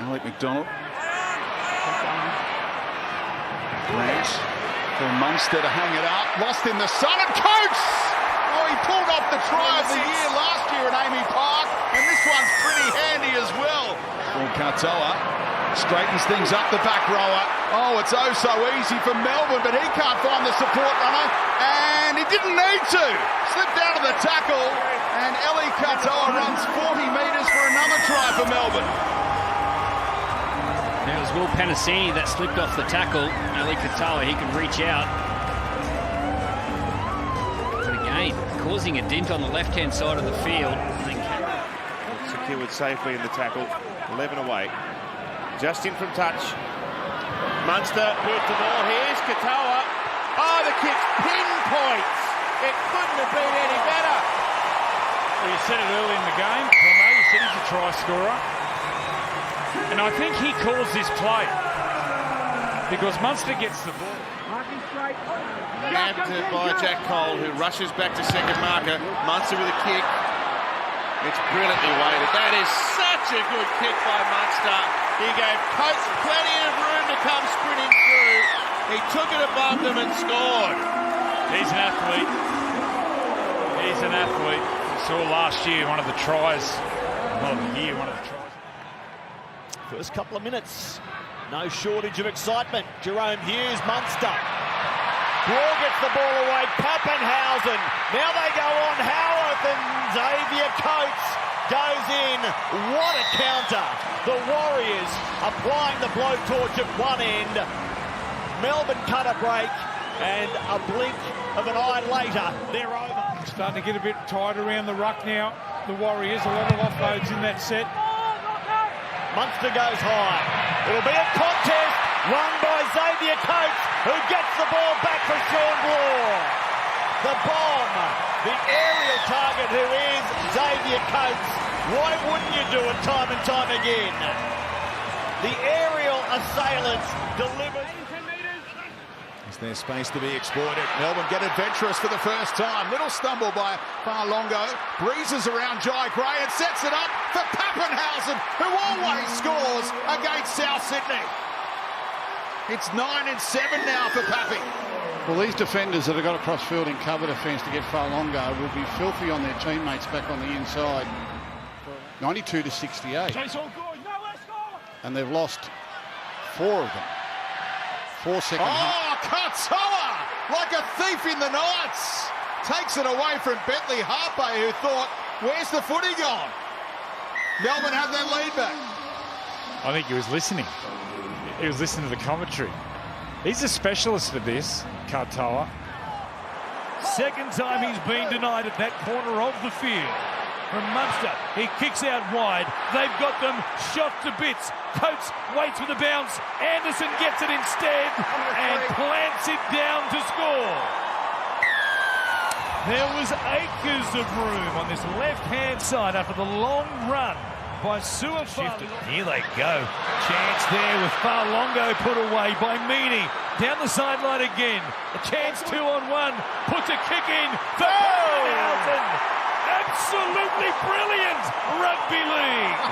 Alec McDonald. Grant for Munster to hang it up. Lost in the sun, and Coates! Oh, he pulled off the try of the year last year at Amy Park, and this one's pretty handy as well. Katoa straightens things up the back rower. Oh, it's oh so easy for Melbourne, but he can't find the support runner, and he didn't need to. Slipped out of the tackle, and Eli Katoa runs 40 metres for another try for Melbourne. Now it was Will Penasini that slipped off the tackle. Eli Katoa, he can reach out. But again, causing a dint on the left-hand side of the field. Secured safely in the tackle. 11 away. Just in from touch. Munster puts the ball. Here's Katoa. Oh, the kick's pinpoints. It couldn't have been any better. Well, you said it early in the game. I know you said he's a try scorer. And I think he calls this play because Munster gets the ball. Nabbed by Jack Cole, who rushes back to second marker. Munster with a kick. It's brilliantly weighted. That is such a good kick by Munster. He gave Coates plenty of room to come sprinting through. He took it above them and scored. He's an athlete. He's an athlete. We saw last year one of the tries. First couple of minutes. No shortage of excitement. Jerome Hughes, Munster. Braw gets the ball away. Pappenhausen. Now they go on Howarth, and Xavier Coates goes in. What a counter. The Warriors applying the blowtorch at one end. Melbourne cut a break, and a blink of an eye later, they're over. Starting to get a bit tight around the ruck now. The Warriors, a lot of offloads in that set. Munster goes high. It'll be a contest won by Xavier Coates, who gets the ball back for Sean Braw. The bomb, the aerial target, who is Xavier Coates. Why wouldn't you do it time and time again? The aerial assailants delivered. Is there space to be exploited? Melbourne get adventurous for the first time. Little stumble by Farlongo. Breezes around Jai Gray and sets it up for Pappenhausen, who always scores against South Sydney. It's 9-7 now for Pappy. Well, these defenders that have got across field in cover defence to get Farlongo will be filthy on their teammates back on the inside. 92-68. And they've lost 4 of them. 4 second half. Oh, Katoa! Like a thief in the nights. Takes it away from Bentley Harpe, who thought, where's the footy gone? Melbourne have their lead back. I think he was listening. He was listening to the commentary. He's a specialist for this, Katoa. Second time he's been denied at that corner of the field. From Munster, he kicks out wide. They've got them shot to bits. Coates waits for the bounce. Anderson gets it instead and plants it down to score. There was acres of room on this left-hand side after the long run by Suafalu. Here they go. Chance there with Farlongo put away by Meany. Down the sideline again. A chance 2-on-1. Puts a kick in for Pappenhausen. Absolutely brilliant rugby league.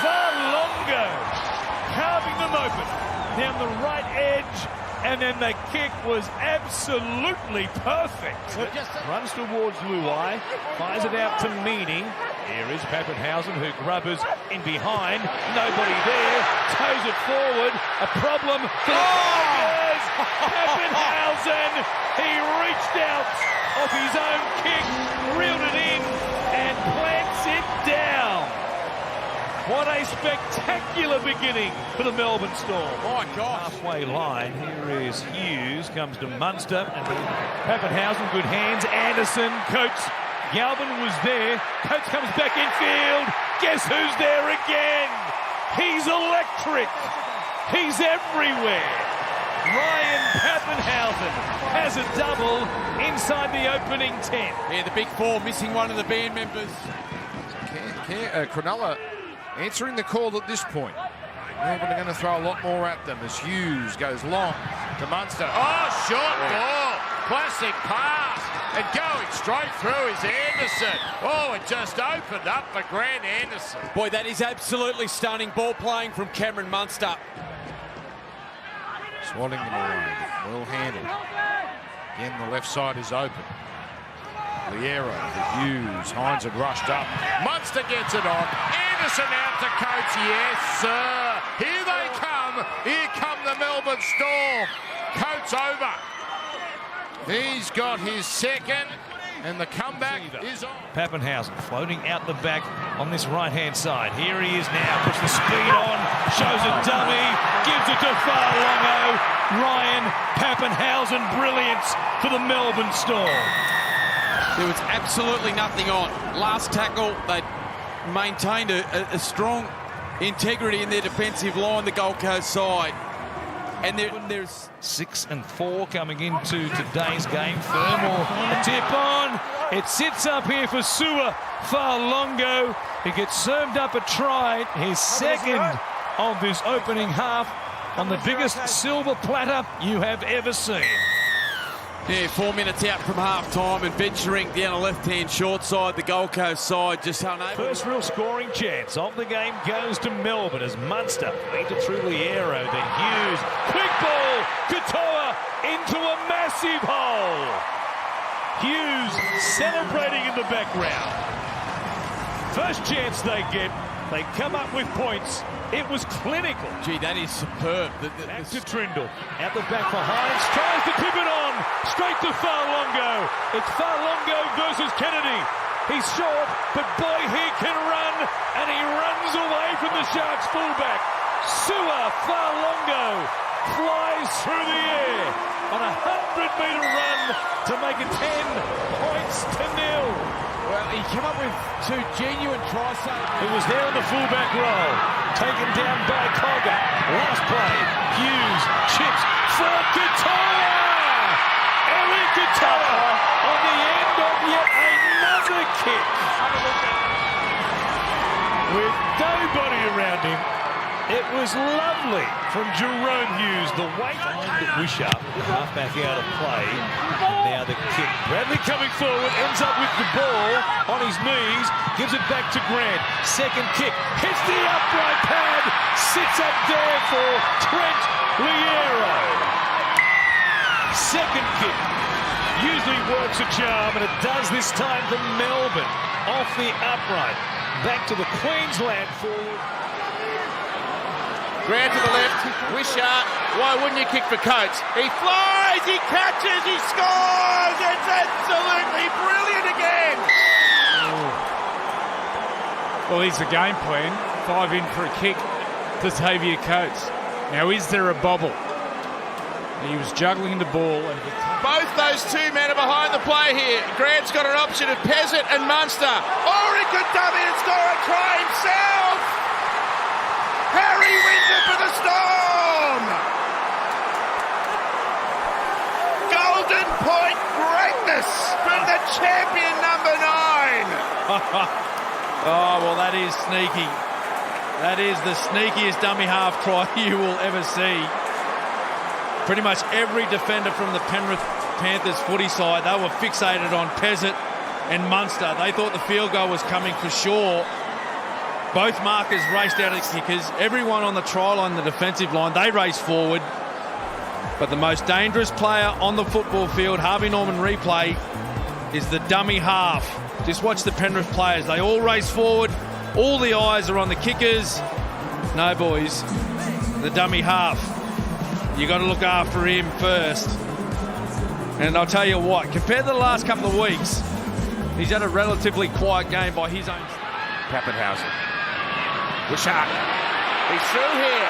Farlongo carving them open down the right edge, and then the kick was absolutely perfect. Runs towards Luai, fires it out to Meany. Here is Pappenhausen, who grubbers in behind. Nobody there. Toes it forward. A problem for the Tigers. Pappenhausen, he reached out off his own kick, reeled it in, and plants it down. What a spectacular beginning for the Melbourne Storm. My gosh. Halfway line, here is Hughes, comes to Munster, and Pappenhausen, good hands, Anderson, Coates, Galvin was there, Coates comes back infield, guess who's there again? He's electric, he's everywhere. Ryan Pappenhausen has a double inside the opening 10. Yeah, the big 4 missing one of the band members. Cronulla answering the call at this point. Melbourne are going to throw a lot more at them as Hughes goes long to Munster. Oh, short ball. Classic pass. And going straight through is Anderson. Oh, it just opened up for Grant Anderson. Boy, that is absolutely stunning ball playing from Cameron Munster. Swatting them away. Well handled. Again, the left side is open. Liero for Hughes. Hines had rushed up. Munster gets it on. Anderson out to Coates. Yes, sir. Here they come. Here come the Melbourne Storm. Coates over. He's got his second, and the comeback is on. Pappenhausen floating out the back on this right-hand side. Here he is now, puts the speed on, shows a dummy, gives it to Farlongo. Ryan Pappenhausen, brilliance for the Melbourne Storm. There was absolutely nothing on. Last tackle, they maintained a strong integrity in their defensive line, the Gold Coast side. And there's 6 and 4 coming into today's game. Fermor, a tip on. It sits up here for Sua Farlongo. He gets served up a try. His second of this opening half on the biggest silver platter you have ever seen. Yeah, 4 minutes out from half-time and venturing down the left-hand short side, the Gold Coast side just unable. First real scoring chance of the game goes to Melbourne as Munster leads it through Liero, then Hughes. Quick ball, Katoa into a massive hole. Hughes celebrating in the background. First chance they get, they come up with points. It was clinical. Gee, that is superb. Back to Trindle. At the back for Hines. Tries to tip it on. Straight to Farlongo. It's Farlongo versus Kennedy. He's short, but boy, he can run. And he runs away from the Sharks fullback. Sua Farlongo flies through the air on a 100-metre run to make it 10 points to 0. Well, he came up with 2 genuine try saves. He was there on the fullback roll. Taken down by Cogger. Last play. Hughes chips for Katoa. Eric Katoa on the end of yet another kick. With nobody around him. It was lovely from Jerome Hughes. The weight behind Wishart. Halfback out of play. Now the kick. Bradley coming forward. Ends up with the ball on his knees. Gives it back to Grant. Second kick. Hits the upright pad. Sits up there for Trent Liero. Second kick. Usually works a charm, and it does this time for Melbourne. Off the upright. Back to the Queensland forward. Grant to the left, Wishart, why wouldn't you kick for Coates? He flies, he catches, he scores! It's absolutely brilliant again! Well, here's the game plan. 5 in for a kick to Xavier Coates. Now, is there a bobble? He was juggling the ball. And both those 2 men are behind the play here. Grant's got an option of Pezzett and Munster. Or he could dummy and score a try himself! Harry wins it for the Storm! Golden point greatness from the champion number 9! Oh, well, that is sneaky. That is the sneakiest dummy half try you will ever see. Pretty much every defender from the Penrith Panthers footy side, they were fixated on Pezzett and Munster. They thought the field goal was coming for sure. Both markers raced out of the kickers. Everyone on the try line, the defensive line, they raced forward. But the most dangerous player on the football field, Harvey Norman replay, is the dummy half. Just watch the Penrith players. They all race forward. All the eyes are on the kickers. No, boys. The dummy half. You got to look after him first. And I'll tell you what, compared to the last couple of weeks, he's had a relatively quiet game by his own. Pappenhausen. Wishart. He's through here.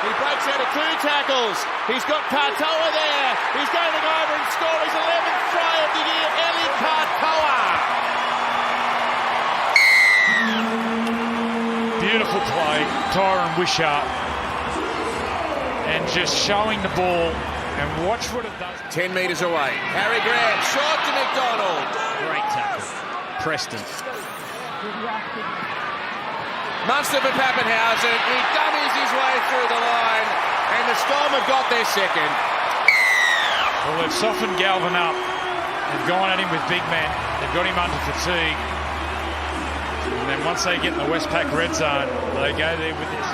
He breaks out of 2 tackles. He's got Katoa there. He's going to go over and score his 11th try of the year. Eli Katoa. beautiful play, Tyron Wishart. And just showing the ball, and watch what it does. 10 metres away. Harry Grant, short to McDonald. Great tackle. Preston. Munster for Pappenhausen. He dummies his way through the line, and the Storm have got their second. Well, they've softened Galvin up. They've gone at him with big men. They've got him under fatigue. And then once they get in the Westpac red zone, they go there with this.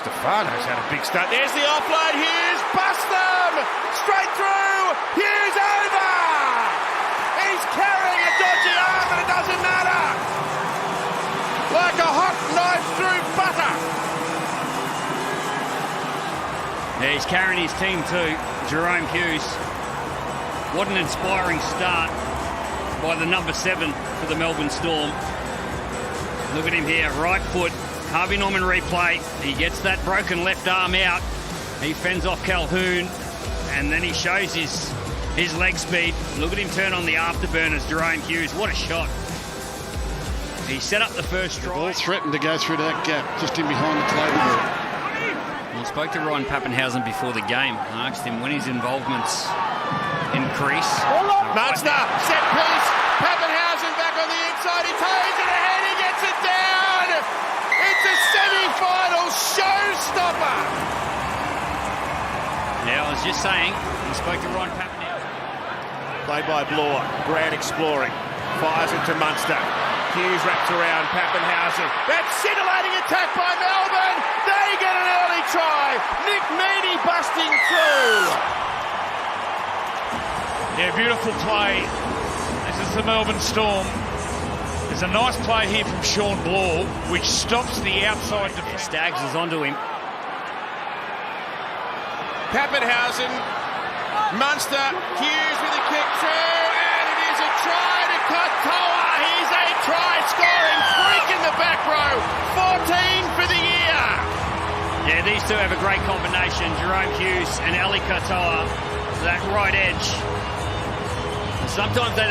Stefano's had a big start. There's the offload. Hughes busts them. Straight through. Hughes over. He's carrying a dodgy arm and it doesn't matter. Like a hot knife through butter. Yeah, he's carrying his team too, Jerome Hughes. What an inspiring start by the number 7 for the Melbourne Storm. Look at him here, right foot. Harvey Norman replay. He gets that broken left arm out. He fends off Calhoun, and then he shows his leg speed. Look at him turn on the afterburners, Jerome Hughes. What a shot. He set up the first try. All threatened to go through to that gap, just in behind the table. I spoke to Ryan Pappenhausen before the game. I asked him when his involvements increase. Munster, set piece. Pappenhausen back on the inside. He toes it ahead. He gets it down. It's a semi-final showstopper. Yeah, I was just saying, I spoke to Ryan Pappenhausen. Played by Bloor. Grant exploring. Fires it to Munster. Hughes wraps around Pappenhausen. That scintillating attack by Melbourne. They get an early try. Nick Meaney busting through. Yeah, beautiful play. This is the Melbourne Storm. There's a nice play here from Sean Bloor, which stops the outside defence. Staggs is onto him. Pappenhausen, Munster, Hughes with a kick through, and it is a try to Katoa. He's a try-scoring freak in the back row. 14 for the year. Yeah, these two have a great combination, Jerome Hughes and Ali Katoa, that right edge. Sometimes they don't